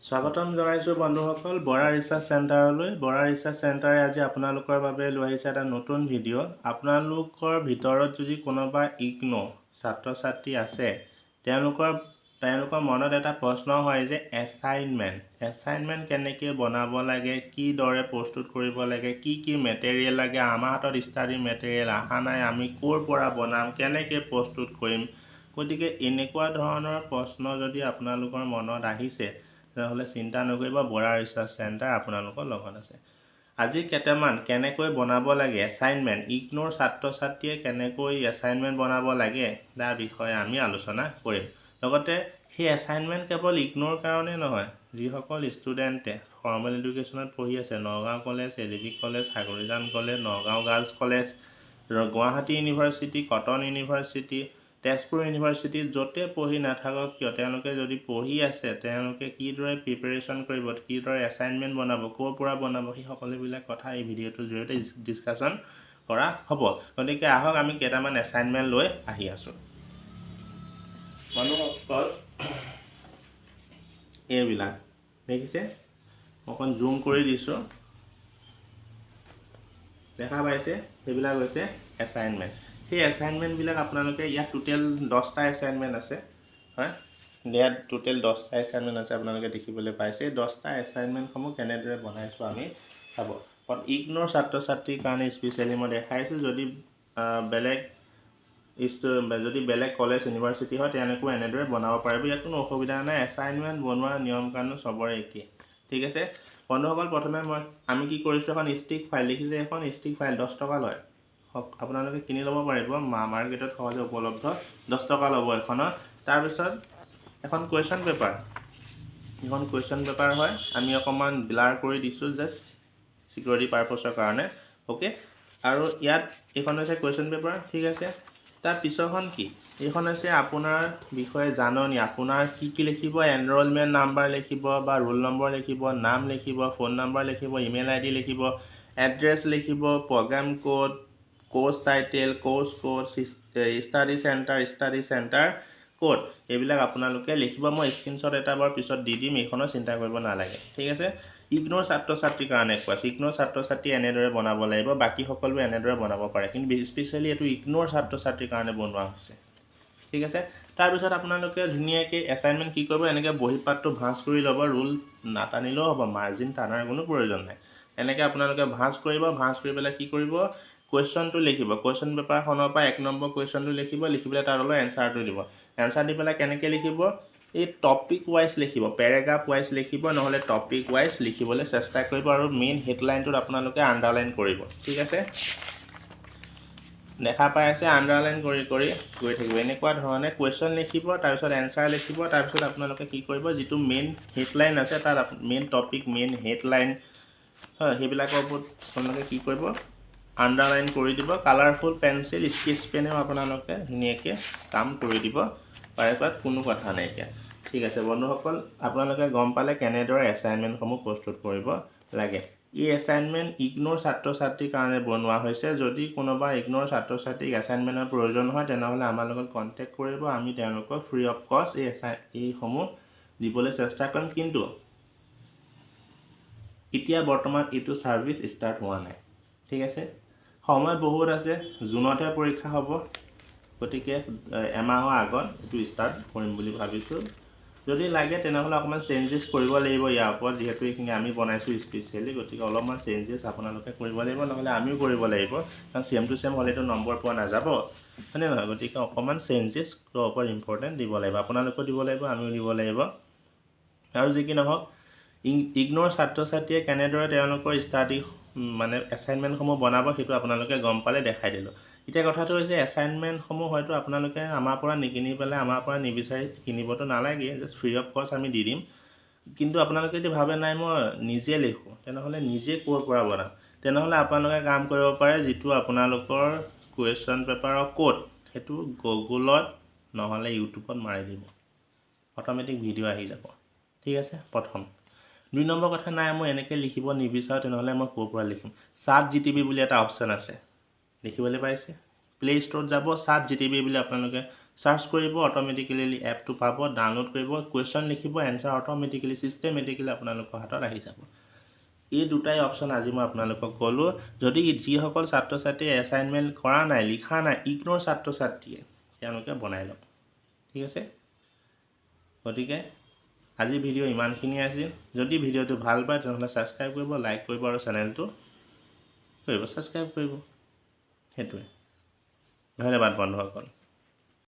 স্বাগতম জনাইছো বন্ধুসকল বৰা ৰিসাৰ্চ চেণ্টাৰলৈ। বৰা ৰিসাৰ্চ চেণ্টাৰে আজি আপোনালোকৰ বাবে লৈ আহিছে এটা নতুন ভিডিঅ'। আপোনালোকৰ ভিতৰত যদি কোনোবা ইগনো ছাত্ৰ ছাত্ৰী আছে, তেওঁলোকৰ মনত এটা প্ৰশ্ন হয় যে এছাইনমেণ্ট কেনেকৈ বনাব লাগে, কি দৰে প্ৰস্তুত কৰিব লাগে, কি মেটেৰিয়েল লাগে, আমাৰ হাতত ষ্টাডি মেটেৰিয়েল অহা নাই, আমি ক'ৰ পৰা বনাম, কেনেকৈ প্ৰস্তুত কৰিম। গতিকে এনেকুৱা ধৰণৰ প্ৰশ্ন যদি আপোনালোকৰ মনত আহিছে তেতিয়াহ'লে চিন্তা নকৰিব, বৰা ৰিসাৰ্চ চেণ্টাৰ আপোনালোকৰ লগত আছে। আজি কেইটামান কেনেকৈ বনাব লাগে এছাইনমেণ্ট, ইগনোৰ ছাত্ৰ ছাত্ৰীয়ে কেনেকৈ এছাইনমেণ্ট বনাব লাগে তাৰ বিষয়ে আমি আলোচনা কৰিম। লগতে সেই এছাইনমেণ্ট কেৱল ইগনোৰ কাৰণে নহয়, যিসকল ষ্টুডেণ্টে ফৰ্মেল এডুকেশ্যনত পঢ়ি আছে, নগাঁও কলেজ, এলিভি কলেজ, সাগৰীজান college, Nagaon girls college, Guwahati university, Cotton university, Tezpur ইউনিভাৰ্চিটিত য'তে পঢ়ি নাথাকক কিয়, তেওঁলোকে যদি পঢ়ি আছে তেওঁলোকে কিদৰে প্ৰিপেৰেশ্যন কৰিব, কিদৰে এছাইনমেণ্ট বনাব, ক'ৰ পৰা বনাব, সেই সকলোবিলাক কথা এই ভিডিঅ'টোৰ জৰিয়তে ডিছকাশ্যন কৰা হ'ব। গতিকে আহক আমি কেইটামান এছাইনমেণ্ট লৈ আহি আছোঁ। মানুহসকল এইবিলাক দেখিছে, অকণ জুম কৰি দিছোঁ, দেখা পাইছে, সেইবিলাক হৈছে এছাইনমেণ্ট। সেই এছাইনমেণ্টবিলাক আপোনালোকে ইয়াত টোটেল 10টা এছাইনমেণ্ট আছে, হয়, ইয়াত টোটেল 10টা এছাইনমেণ্ট আছে, আপোনালোকে দেখিবলৈ পাইছে। 10টা এছাইনমেণ্টসমূহ কেনেদৰে বনাইছোঁ আমি চাব। ইগনোৰ ছাত্ৰ ছাত্ৰীৰ কাৰণে স্পেচিয়েলি মই দেখাইছোঁ। যদি বেলেগ কলেজ ইউনিভাৰ্চিটি হয় তেওঁলোকেও এনেদৰে বনাব পাৰিব, ইয়াত কোনো অসুবিধা নাই। এছাইনমেণ্ট বনোৱা নিয়ম কানুন চবৰে একেই, ঠিক আছে বন্ধুসকল। প্ৰথমে আমি কি কৰিছোঁ, এখন ষ্টিক ফাইল দেখিছে, এখন ষ্টিক ফাইল 10 টকা লয়, আপোনালোকে কিনি ল'ব পাৰিব, মাৰ্কেটত সহজে উপলব্ধ, 10 টকা ল'ব এখনত। তাৰপিছত এখন কুৱেশ্যন পেপাৰ, এখন কুৱেশ্যন পেপাৰ হয়, আমি অকণমান ব্লাৰ কৰি দিছোঁ জাষ্ট চিকিউৰিটি পাৰপছৰ কাৰণে, অ'কে। আৰু ইয়াত এইখন হৈছে কুৱেশ্যন পেপাৰ, ঠিক আছে। তাৰ পিছৰখন কি, এইখন হৈছে আপোনাৰ বিষয়ে জাননী, আপোনাৰ কি লিখিব, এনৰলমেণ্ট নাম্বাৰ লিখিব বা ৰোল নম্বৰ লিখিব, নাম লিখিব, ফোন নম্বৰ লিখিব, ইমেইল ID লিখিব, এড্ৰেছ লিখিব, program code, course title, course code, study centre code, এইবিলাক আপোনালোকে লিখিব। মই স্ক্ৰীনশ্বট এটা বাৰু পিছত দি দিম, এইখনৰ চিন্তা কৰিব নালাগে, ঠিক আছে। ইগনোৰ ছাত্ৰ ছাত্ৰীৰ কাৰণে কোৱা, ইগনোৰ ছাত্ৰ ছাত্ৰী এনেদৰে বনাব লাগিব, বাকী সকলোৱে এনেদৰে বনাব পাৰে, কিন্তু স্পেচিয়েলি এইটো ইগনোৰ ছাত্ৰ ছাত্ৰীৰ কাৰণে বনোৱা হৈছে, ঠিক আছে। তাৰপিছত আপোনালোকে ধুনীয়াকৈ এছাইনমেণ্ট কি কৰিব, এনেকৈ বহী পাতটো ভাঁজ কৰি ল'ব, ৰুল নাটানিলেও হ'ব, মাৰ্জিন টানাৰ কোনো প্ৰয়োজন নাই। এনেকৈ আপোনালোকে ভাঁজ কৰিব, ভাঁজ কৰি পেলাই কি কৰিব, কুৱেশ্যনটো লিখিব, কুৱেশ্যন পেপাৰখনৰ পৰা 1 নম্বৰ কুৱেশ্যনটো লিখিব, লিখি পেলাই তাৰ লগত এনচাৰটো দিব। এনচাৰ দি পেলাই কেনেকৈ লিখিব, এই টপিক ৱাইজ লিখিব, পেৰাগ্ৰাফ ৱাইজ লিখিব, নহ'লে টপিক ৱাইজ লিখিবলৈ চেষ্টা কৰিব, আৰু মেইন হেডলাইনটোত আপোনালোকে আণ্ডাৰলাইন কৰিব, ঠিক আছে। দেখা পাই আছে, আণ্ডাৰলাইন কৰি কৰি গৈ থাকিব, এনেকুৱা ধৰণে কুৱেশ্যন লিখিব, তাৰপিছত এনচাৰ লিখিব, তাৰপিছত আপোনালোকে কি কৰিব, যিটো মেইন হেডলাইন আছে তাত মেইন টপিক, মেইন হেডলাইন, হয়, সেইবিলাকৰ ওপৰত আপোনালোকে কি কৰিব, আণ্ডাৰলাইন কৰি দিব। কালাৰফুল পেঞ্চিল, স্কেচ পেনেও আপোনালোকে ধুনীয়াকৈ কাম কৰি দিব পাৰে, তাত কোনো কথা নাইকিয়া, ঠিক আছে বন্ধুসকল। আপোনালোকে গম পালে কেনেদৰে এছাইনমেণ্টসমূহ প্ৰস্তুত কৰিব লাগে। এই এছাইনমেণ্ট ইগনোৰ ছাত্ৰ ছাত্ৰীৰ কাৰণে বনোৱা হৈছে। যদি কোনোবা ইগনোৰ ছাত্ৰ ছাত্ৰীক এছাইনমেণ্টৰ প্ৰয়োজন হয় তেনেহ'লে আমাৰ লগত কণ্টেক্ট কৰিব, আমি তেওঁলোকক ফ্ৰী অফ কষ্ট এইসমূহ দিবলৈ চেষ্টা কৰিম। কিন্তু এতিয়া বৰ্তমান এইটো ছাৰ্ভিচ ষ্টাৰ্ট হোৱা নাই, ঠিক আছে। সময় বহুত আছে, জুনতহে পৰীক্ষা হ'ব, গতিকে এমাহৰ আগত এইটো ষ্টাৰ্ট কৰিম বুলি ভাবিছোঁ। যদি লাগে তেনেহ'লে অকণমান চেঞ্জেছ কৰিব লাগিব ইয়াৰ ওপৰত, যিহেতু এইখিনি আমি বনাইছোঁ স্পেচিয়েলি, গতিকে অলপমান চেঞ্জেছ আপোনালোকে কৰিব লাগিব, নহ'লে আমিও কৰিব লাগিব, কাৰণ ছেম টু ছেম হ'লেতো নম্বৰ পোৱা নাযাব, হয়নে নহয়। গতিকে অকণমান চেঞ্জেছ ওপৰত ইম্পৰ্টেণ্ট দিব লাগিব, আপোনালোকেও দিব লাগিব, আমিও দিব লাগিব। আৰু যি কি নহওক, ইগনোৰ ছাত্ৰ ছাত্ৰীয়ে কেনেদৰে তেওঁলোকৰ এছাইনমেণ্টসমূহ বনাব সেইটো আপোনালোকে গম পালে, দেখাই দিলোঁ। এতিয়া কথাটো হৈছে, এছাইনমেণ্টসমূহ হয়তো আপোনালোকে আমাৰ পৰা নিকিনি পেলাই, আমাৰ পৰা নিবিচাৰি কিনিবতো নালাগে, জাষ্ট ফ্ৰী অফ কষ্ট আমি দি দিম। কিন্তু আপোনালোকে যদি ভাবে নাই মই নিজে লিখোঁ, তেনেহ'লে নিজে ক'ৰ পৰা বনাম, তেনেহ'লে আপোনালোকে কাম কৰিব পাৰে, যিটো আপোনালোকৰ কুৱেশ্যন পেপাৰৰ কোড সেইটো গুগলত নহ'লে ইউটিউবত মাৰি দিব, অট'মেটিক ভিডিঅ' আহি যাব, ঠিক আছে। প্ৰথম 2 নম্বৰ কথা, নাই মই এনেকৈ লিখিব নিবিচাৰোঁ, তেনেহ'লে মই ক'ৰ পৰা লিখিম। ChatGPT বুলি এটা অপশ্যন আছে, দেখিবলৈ পাইছে, প্লে' ষ্ট'ৰত যাব, ChatGPT বুলি আপোনালোকে সাৰ্চ কৰিব অটোমেটিক্যালি এপটো পাব ডাউনলোড কৰিব কোৱেশ্চন লিখিব এনসাৰ অটোমেটিক্যালি সিস্টেমেটিক্যালি আপোনালোকৰ হাতত আহি যাব এই দুটাই অপচন আজি মই আপোনালোকক ক'লো যদি যিসকল ছাত্ৰ ছাত্ৰী এছাইনমেন্ট কৰা নাই লিখা নাই ইগনোৰ ছাত্ৰ ছাত্ৰীয়ে তেওঁলোকে বনাই লওক ঠিক আছে গতিকে আজি ভিডিও ইমানখিনি আছিল যদি ভিডিওটো ভাল পায় তেতিয়াহ'লে সাবস্ক্ৰাইব কৰিব লাইক কৰিব আৰু চেনেলটো কৰিব সাবস্ক্ৰাইব কৰিব হেতুৱে ধন্যবাদ বন্ধুসকল